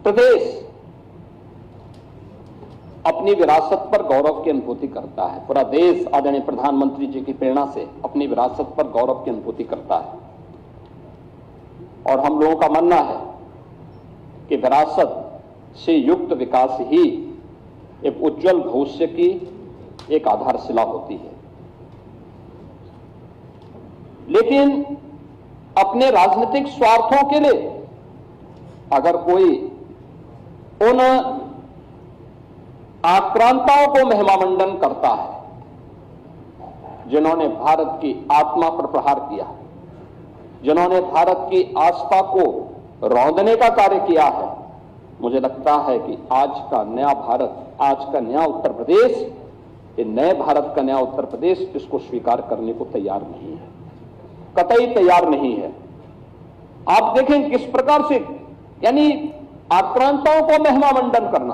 प्रदेश अपनी विरासत पर गौरव की अनुभूति करता है। पूरा देश आदरणीय प्रधानमंत्री जी की प्रेरणा से अपनी विरासत पर गौरव की अनुभूति करता है। और हम लोगों का मानना है कि विरासत से युक्त विकास ही एक उज्जवल भविष्य की एक आधारशिला होती है। लेकिन अपने राजनीतिक स्वार्थों के लिए अगर कोई उन आक्रांताओं को महिमामंडन करता है जिन्होंने भारत की आत्मा पर प्रहार किया, जिन्होंने भारत की आस्था को रौंदने का कार्य किया है, मुझे लगता है कि आज का नया भारत, आज का नया उत्तर प्रदेश, ये नए भारत का नया उत्तर प्रदेश इसको स्वीकार करने को तैयार नहीं है, कतई तैयार नहीं है। आप देखें किस प्रकार से, यानी आक्रांताओं को महिमामंडन करना,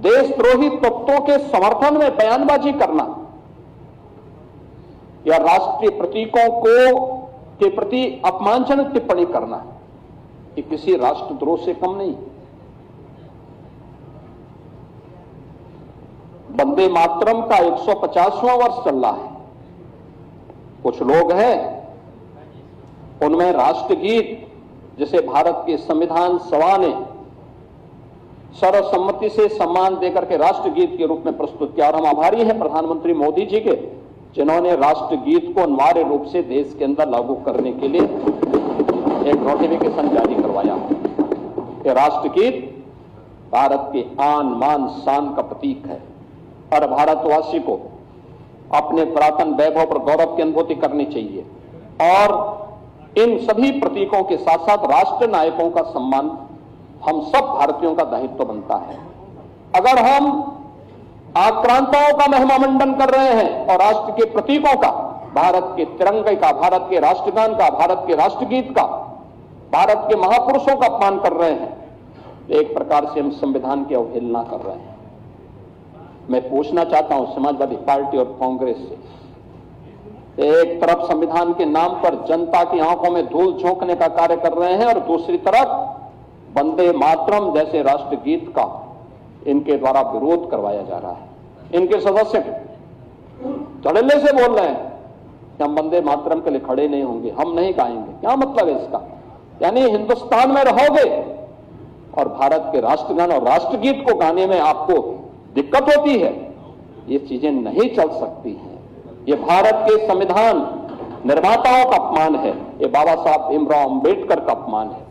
देशद्रोही तत्वों के समर्थन में बयानबाजी करना या राष्ट्रीय प्रतीकों के प्रति अपमानजनक टिप्पणी करना, ये किसी राष्ट्रद्रोह से कम नहीं। वंदे मातरम का 150वां वर्ष चल रहा है। कुछ लोग हैं, उनमें राष्ट्रगीत जिसे भारत की संविधान सभा ने सर्वसम्मति से सम्मान देकर के राष्ट्रगीत के रूप में प्रस्तुत किया, और हम आभारी हैं प्रधानमंत्री मोदी जी के, जिन्होंने राष्ट्रगीत को अनिवार्य रूप से देश के अंदर लागू करने के लिए एक नोटिफिकेशन जारी करवाया कि राष्ट्रगीत भारत के आन मान शान का प्रतीक है और भारतवासी को अपने पुरातन वैभव पर गौरव की अनुभूति करनी चाहिए। और इन सभी प्रतीकों के साथ साथ राष्ट्र नायकों का सम्मान हम सब भारतीयों का दायित्व बनता है। अगर हम आक्रांताओं का महिमामंडन कर रहे हैं और राष्ट्र के प्रतीकों का, भारत के तिरंगे का, भारत के राष्ट्रगान का, भारत के राष्ट्रगीत का, भारत के महापुरुषों का अपमान कर रहे हैं, तो एक प्रकार से हम संविधान की अवहेलना कर रहे हैं। मैं पूछना चाहता हूं समाजवादी पार्टी और कांग्रेस से, एक तरफ संविधान के नाम पर जनता की आंखों में धूल झोंकने का कार्य कर रहे हैं और दूसरी तरफ वंदे मातरम जैसे राष्ट्रगीत का इनके द्वारा विरोध करवाया जा रहा है। इनके सदस्य धड़ल्ले से बोल रहे हैं कि हम वंदे मातरम के लिए खड़े नहीं होंगे, हम नहीं गाएंगे। क्या मतलब है इसका? यानी हिंदुस्तान में रहोगे और भारत के राष्ट्रगान और राष्ट्रगीत को गाने में आपको दिक्कत होती है, ये चीजें नहीं चल सकती हैं। ये भारत के संविधान निर्माताओं का अपमान है, ये बाबा साहब भीमराव अंबेडकर का अपमान है,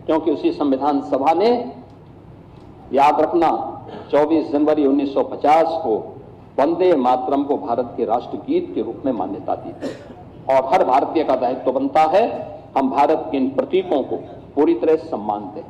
क्योंकि उसी संविधान सभा ने, याद रखना, 24 जनवरी 1950 को वंदे मातरम को भारत के राष्ट्रगीत के रूप में मान्यता दी थी। और हर भारतीय का दायित्व बनता है हम भारत के इन प्रतीकों को पूरी तरह सम्मान दें।